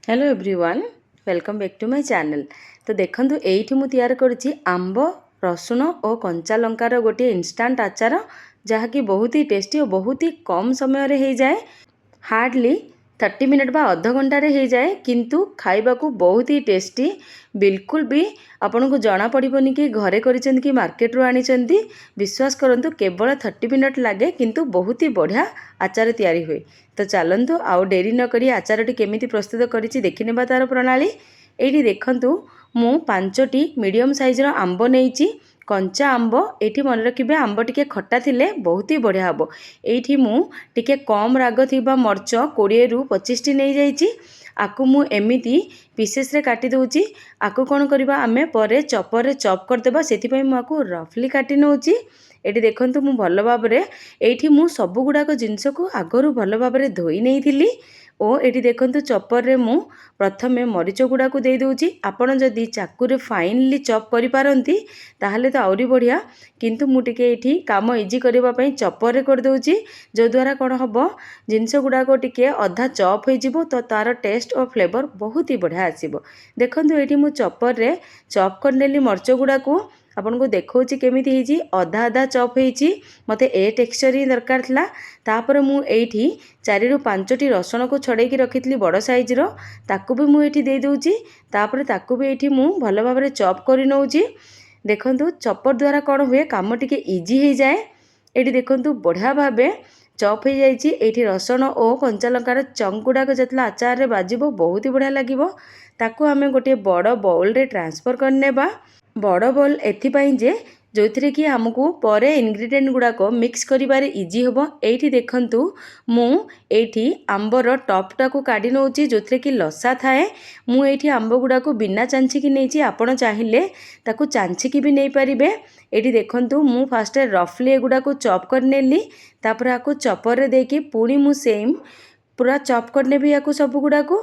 Hello everyone, welcome back to my channel. तो देखंतु एठी मु तैयार करछि आंब रसुण और कंचा लंकार गोटे इंस्टांट आचार जहाँकि बहुत ही टेस्टी और बहुत ही कम समय रे हो जाए। हार्डली 30 मिनट बा अध घंटा रे हो जाए, किंतु खाइबा को बहुत ही टेस्टी। बिल्कुल भी आपन को जना पड़िबनी कि घरे करिसेंती कि मार्केट रो आनिसेंती। विश्वास करंतु केवल 30 मिनट लागे, किंतु बहुत ही बढ़िया आचार तैयारी हुए। तो चलंतु आउ डेरी न करी आचारटी केमिति प्रस्तुत करिछि देखिनेबा तार प्रणाली। एठी देखंतु मु 5टी मीडियम साइज रो आंब नेइछि। कंचा आंब एठी मन रखिबे, आंब टिके खट्टा थिले बहुत ही बढ़िया हबो। एठी मु टिके कम राग थिबा मर्च 20 रु 25 टी नै जाइछि। आकु मु एमिति पीसेस रे काटी दउछि। आकु कोन करबा आमे परे चॉपर रे चॉप कर देबा, सेति पई मु आकु रफली काटी नउछि। एठी देखंतु मु भलो भाबरे एठी मु सब गुडाको जिंस को आगरु भलो भाबरे धोई नै थिली। ओ एठी देखंतु चॉपर रे मु प्रथमे मरीच गुडा को दे दउछि। आपण जदी चाकू रे फाइनली चॉप करि पारंती ताहले तो आउरी बढ़िया, किंतु मु टिके एठी काम इजी करबा पई चॉपर रे कर दउछि। जो द्वारा कोन हबो जिंस गुडा को टिके अधा चॉप होई जिवो, तो तार टेस्ट और फ्लेवर बहुत ही बढ़िया आसीबो। देखंतु एठी मु चॉपर रे चॉप कर नेली मरीच गुडा को। आपन को देखौछि केमिति हेजी, अधा अधा चॉप हेची। मते ए टेक्सचर ही दरकार थला। तापर मु एठी 4 रु 5टी रसुण को छड़ेकी रखितली बड़ साइज रो, ताकू भी मु एठी दे दउछि। तापर ताकू भी एठी मु भलो भाबरे चॉप करि नउछि। देखंतु चॉपर द्वारा कोन हुए काम टिके इजी हे जाए। एठी देखंतु बढ़िया भाबे चॉप हो जाइछि। एठी रसुण और कंचा लंकार चंक गुडाक जतला आचार रे बाजिबो बहुत ही बढ़िया लागिबो। ताकू आमे गोटे बड़ बाउल रे ट्रांसफर करनेबा। बड़ बाउल एथिपाई जे जोथिरे कि हमकु परे इंग्रेडिएंट गुडाक मिक्स करिबारे इजी होबो। एठी देखंतु मु एठी आंबर टॉपटा को काढी नउछि, जोथिरे कि लसा थाए। मु एठी आंब गुडाक बिना चांछि कि नेछि, आपण चाहिले ताकू चांछि कि भी नै परिबे। एठी देखंतु मु फास्ट रफली एगुडा को चॉप कर नेली। तापर आकु चॉपर रे देकी पुणी मु सेम पूरा चॉप कर नेबी आकु सब गुडा को।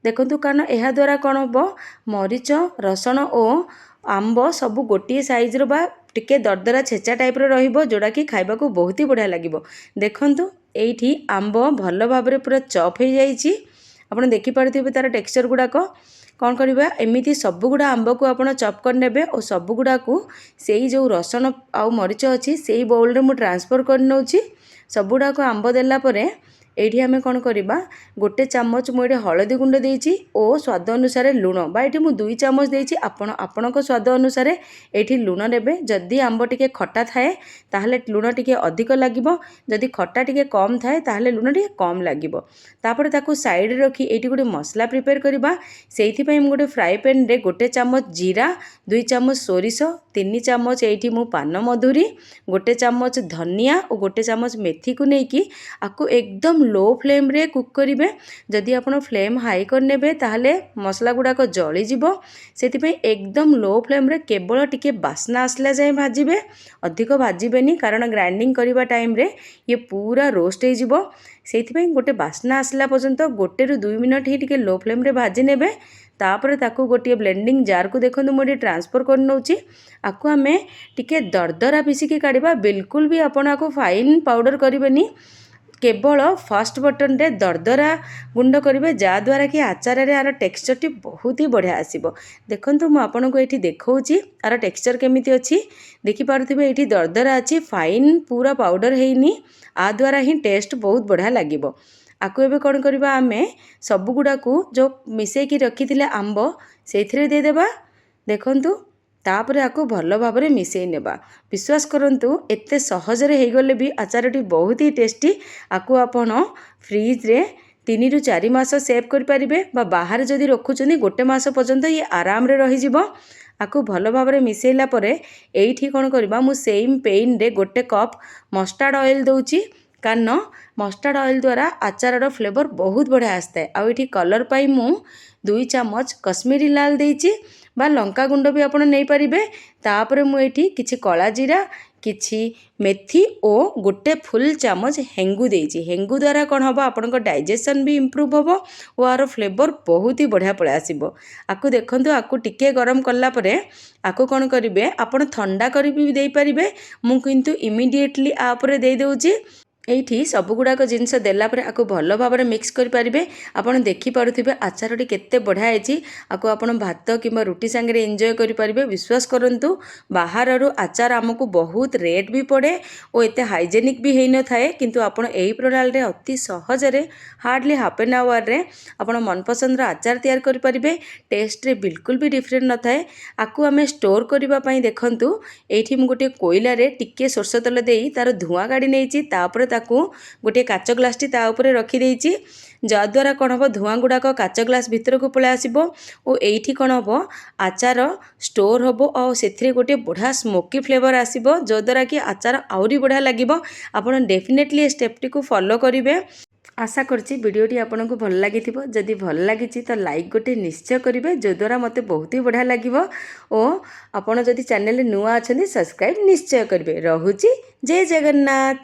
देखंतु कारण एहा द्वारा कोन हबो मरीच रसुण और आंब सब गोटे साइज रो बा टिके दरदरा छेचा टाइप रो रहिबो, जोडा कि खाइबा को बहुत ही बढ़िया लागिबो। देखंतु एठी आंब भलो भाबरे पूरा चॉप हो जाइछि। आपण देखि पारथिबे तार टेक्सचर गुडा को। कौन करबा एमिति सब गुडा आंब को आपण चॉप कर नेबे और सब गुडा को सेही जो रसुण आउ मरीच अछि सेही बाउल रे मु ट्रांसफर कर नउछि। सब गुडा को आंब देला परे एठी आमे कोन करबा गोटे चामच मु एठी हळदी गुंड देइछि और स्वाद अनुसार लूण, बा एठी मु 2 चामच देइछि। आपणक स्वाद अनुसार एठी लूण नेबे। जदि आंब टिके खट्टा थाए ताहले लूण टिके अधिक लागिबो, जदि खट्टा टिके कम थाए ताहले लूण टिके कम लागिबो। तापर ताकू साइड रे रखी एठी गोटे मसला प्रिपेयर करबा। सेइथि पई मु गोटे फ्राई पैन रे गोटे चामच जीरा, 2 चामच सोरिष, 3 चामच एठी मु पान मधुरी, गोटे चामच धनिया और गोटे चामच मेथी को नेकी आकू एकदम लो फ्लेम रे कुक करिवे। जदि आपण फ्लेम हाई कर नेबे ताहले मसला गुडाक जळी जिवो। सेति पई एकदम लो फ्लेम रे केवल टिके बास्ना आसला जाय भाजिबे, अधिक भाजिबेनी, कारण ग्राइंडिंग करिबा टाइम रे ये पूरा रोस्ट हे जिवो। सेति पई गोटे बास्ना आसला पर्यंत 1 रु 2 मिनिट ही टिके लो फ्लेम रे भाजी नेबे। तापर ताकू गोटे ब्लेंडिंग जार को देखंतु मोडी ट्रांसफर कर नउछि। आकु आमे टिके दरदरा पिसी के काढिबा, बिल्कुल भी आपण आकु फाइन पाउडर करिबेनी। केवल फर्स्ट बटन रे दरदरा गुंड करिवे, जा द्वारा कि आचार रे आर टेक्सचर टी बहुत ही बढ़िया आसीबो। देखंतु मु आपन को एठी देखौछि आर टेक्सचर केमिति अछि। देखि पारुथिबे एठी दरदरा अछि, फाइन पूरा पाउडर हेइनी। आ द्वारा ही टेस्ट बहुत बढ़िया लागिबो। आकु एबे कोन करबा आमे सब गुडा को जो मिसै कि रखिथिले आंब सेथिरे दे देबा। देखंतु तापर आकु भलो भाबरे मिसै नेबा। विश्वास करंतु एते सहज रे हे गले भी आचारटी बहुत ही टेस्टी। आकु आपण फ्रिज रे 3 रु 4 मास सेव कर परिबे, बा बाहर जदी रखुचंदी गोटे मास पर्यंत ये आराम रे रहि जिवो। आकु भलो भाबरे मिसैला परे एठी कोन करबा मु सेम पेन रे गोटे कप मस्टर्ड ऑयल दउची। कारण मस्टर्ड ऑयल द्वारा आचार फ्लेवर बहुत बढ़िया आसता है। आउ एठी कलर पाई मु 2 चामच कश्मीरी लाल देइची, बा लंका गुंड भी आपण नै परिबे। तापर मु एठी किछि कला जीरा, किछि मेथी और गोटे फुल चामच हेंगू देइची। हेंगू द्वारा कोन हबो आपनक डाइजेशन भी इंप्रूव हबो और आरो फ्लेवर बहुत ही बढ़िया पळे आसीबो। आकु देखंतु आकु टिके गरम करला परे आकु कोन करिवे आपण ठंडा करि भी देई परिबे। मु किंतु इमीडिएटली आ ऊपर दे देउची। এইଠି ସବୁଗୁଡ଼ାକ ଜିନିଷ ଦେଲା ପରେ ଆକୁ ଭଲ ଭାବରେ ମିକ୍ସ କରିପାରିବେ। ଆପଣ ଦେଖିପାରୁଥିବେ ଆଚାରଟି କେତେ ବଢ଼ିଆ ହେଇଛି। ଆକୁ ଆପଣ ଭାତ କିମ୍ବା ରୁଟି ସାଙ୍ଗରେ ଏନ୍ଜୟ କରିପାରିବେ। ବିଶ୍ୱାସ କରନ୍ତୁ ବାହାରରୁ ଆଚାର ଆମକୁ ବହୁତ ରେଟ୍ ବି ପଡ଼େ ଓ ଏତେ ହାଇଜେନିକ୍ ବି ହେଇନଥାଏ, କିନ୍ତୁ ଆପଣ ଏହି ପ୍ରଣାଳୀରେ ଅତି ସହଜରେ ହାର୍ଡ଼ଲି ହାଫ୍ ଆନ୍ ଆୱାରରେ ଆପଣ ମନପସନ୍ଦର ଆଚାର ତିଆରି କରିପାରିବେ। ଟେଷ୍ଟରେ ବିଲକୁଲ ବି ଡିଫରେଣ୍ଟ ନଥାଏ। ଆକୁ ଆମେ ଷ୍ଟୋର କରିବା ପାଇଁ ଦେଖନ୍ତୁ ଏଇଠି ମୁଁ ଗୋଟିଏ କୋଇଲାରେ ଟିକିଏ ସୋରିଷ ତେଲ ଦେଇ ତାର ଧୂଆଁ କାଢ଼ି ନେଇଛି। ତାପରେ ତାକୁ ଗୋଟିଏ କାଚ ଗ୍ଲାସଟି ତା ଉପରେ ରଖିଦେଇଛି, ଯାହାଦ୍ୱାରା କ'ଣ ହେବ ଧୂଆଁ ଗୁଡ଼ାକ କାଚ ଗ୍ଲାସ ଭିତରକୁ ପଳାଇ ଆସିବ ଓ ଏଇଠି କ'ଣ ହେବ ଆଚାର ଷ୍ଟୋର ହେବ ଆଉ ସେଥିରେ ଗୋଟିଏ ବଢ଼ିଆ ସ୍ମୋକି ଫ୍ଲେଭର ଆସିବ, ଯଦ୍ୱାରା କି ଆଚାର ଆହୁରି ବଢ଼ିଆ ଲାଗିବ। ଆପଣ ଡେଫିନେଟଲି ଏ ଷ୍ଟେପଟିକୁ ଫଲୋ କରିବେ। ଆଶା କରୁଛି ଭିଡ଼ିଓଟି ଆପଣଙ୍କୁ ଭଲ ଲାଗିଥିବ। ଯଦି ଭଲ ଲାଗିଛି ତ ଲାଇକ୍ ଗୋଟେ ନିଶ୍ଚୟ କରିବେ, ଯଦ୍ୱାରା ମୋତେ ବହୁତ ହି ବଢ଼ିଆ ଲାଗିବ ଓ ଆପଣ ଯଦି ଚ୍ୟାନେଲରେ ନୂଆ ଅଛନ୍ତି ସବସ୍କ୍ରାଇବ୍ ନିଶ୍ଚୟ କରିବେ। ରହୁଛି, ଜୟ ଜଗନ୍ନାଥ।